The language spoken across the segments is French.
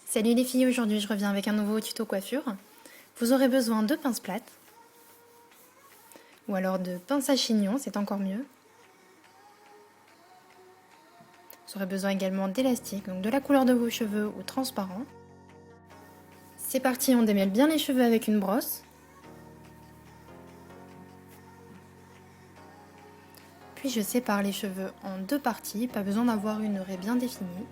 Salut les filles, aujourd'hui je reviens avec un nouveau tuto coiffure. Vous aurez besoin de pinces plates ou alors de pinces à chignon, c'est encore mieux. Vous aurez besoin également d'élastique, donc de la couleur de vos cheveux ou transparent. C'est parti, on démêle bien les cheveux avec une brosse. Puis je sépare les cheveux en deux parties, pas besoin d'avoir une raie bien définie.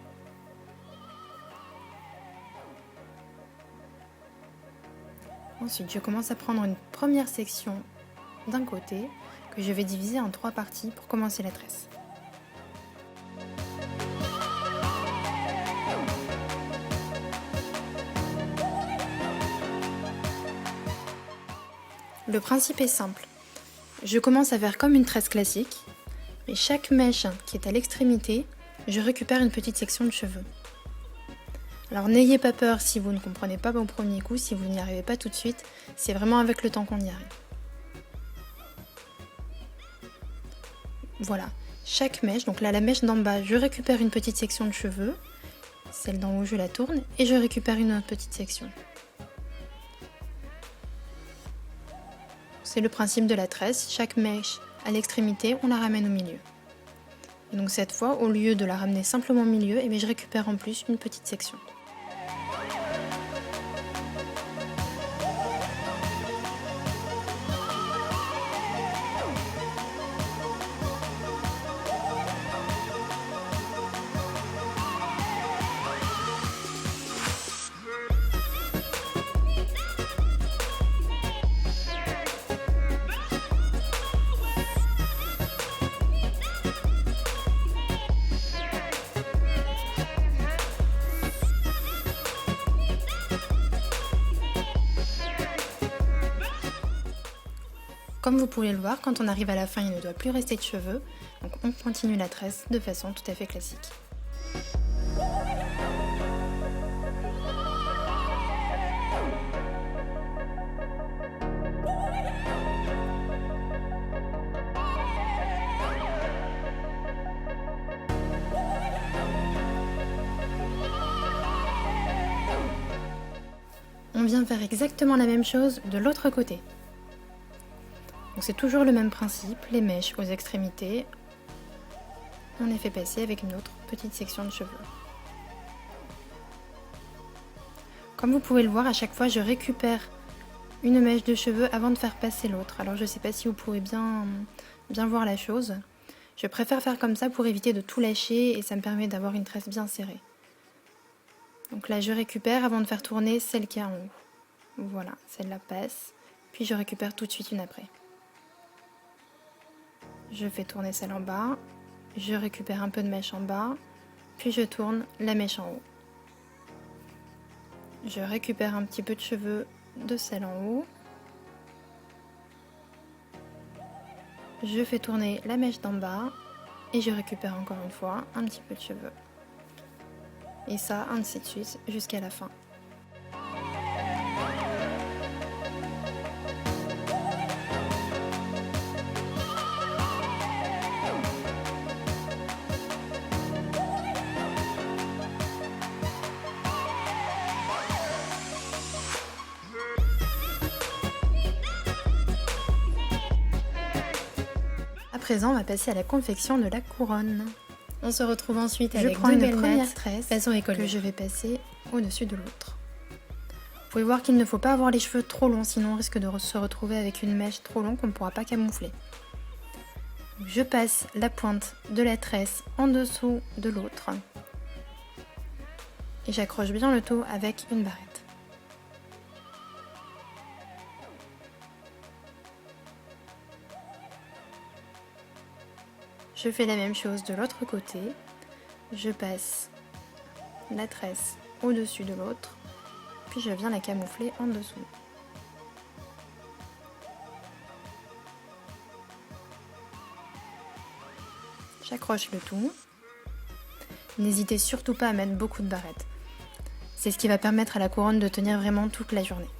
Ensuite, je commence à prendre une première section d'un côté que je vais diviser en trois parties pour commencer la tresse. Le principe est simple. Je commence à faire comme une tresse classique, et chaque mèche qui est à l'extrémité, je récupère une petite section de cheveux. Alors n'ayez pas peur si vous ne comprenez pas au premier coup, si vous n'y arrivez pas tout de suite, c'est vraiment avec le temps qu'on y arrive. Voilà, chaque mèche, donc là la mèche d'en bas, je récupère une petite section de cheveux, celle d'en haut je la tourne et je récupère une autre petite section. C'est le principe de la tresse, chaque mèche à l'extrémité, on la ramène au milieu. Et donc cette fois, au lieu de la ramener simplement au milieu, je récupère en plus une petite section. Comme vous pouvez le voir, quand on arrive à la fin, il ne doit plus rester de cheveux, donc on continue la tresse de façon tout à fait classique. On vient faire exactement la même chose de l'autre côté. Donc c'est toujours le même principe, les mèches aux extrémités, on les fait passer avec une autre petite section de cheveux. Comme vous pouvez le voir, à chaque fois je récupère une mèche de cheveux avant de faire passer l'autre. Alors je ne sais pas si vous pouvez bien voir la chose. Je préfère faire comme ça pour éviter de tout lâcher et ça me permet d'avoir une tresse bien serrée. Donc là je récupère avant de faire tourner celle qui est en haut. Voilà, celle-là passe, puis je récupère tout de suite une après. Je fais tourner celle en bas, je récupère un peu de mèche en bas, puis je tourne la mèche en haut. Je récupère un petit peu de cheveux de celle en haut. Je fais tourner la mèche d'en bas et je récupère encore une fois un petit peu de cheveux. Et ça, ainsi de suite, jusqu'à la fin. À présent, on va passer à la confection de la couronne. On se retrouve ensuite avec deux premières tresses que je vais passer au-dessus de l'autre. Vous pouvez voir qu'il ne faut pas avoir les cheveux trop longs, sinon on risque de se retrouver avec une mèche trop longue qu'on ne pourra pas camoufler. Je passe la pointe de la tresse en dessous de l'autre et j'accroche bien le tout avec une barrette. Je fais la même chose de l'autre côté, je passe la tresse au-dessus de l'autre, puis je viens la camoufler en dessous. J'accroche le tout. N'hésitez surtout pas à mettre beaucoup de barrettes. C'est ce qui va permettre à la couronne de tenir vraiment toute la journée.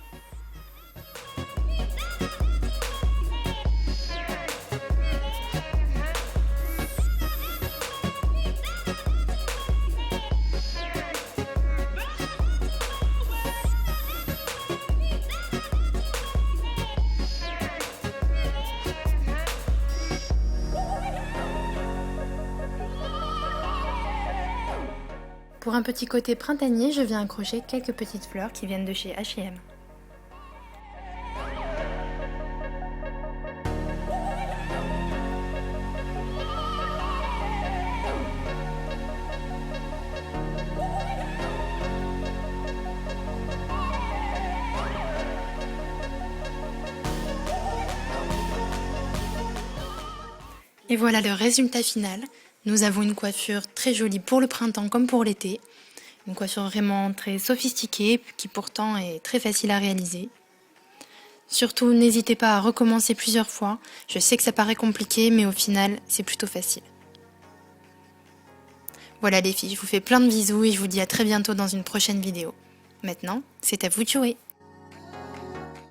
Pour un petit côté printanier, je viens accrocher quelques petites fleurs qui viennent de chez H&M. Et voilà le résultat final. Nous avons une coiffure très jolie pour le printemps comme pour l'été. Une coiffure vraiment très sophistiquée qui pourtant est très facile à réaliser. Surtout, n'hésitez pas à recommencer plusieurs fois. Je sais que ça paraît compliqué, mais au final, c'est plutôt facile. Voilà les filles, je vous fais plein de bisous et je vous dis à très bientôt dans une prochaine vidéo. Maintenant, c'est à vous de jouer.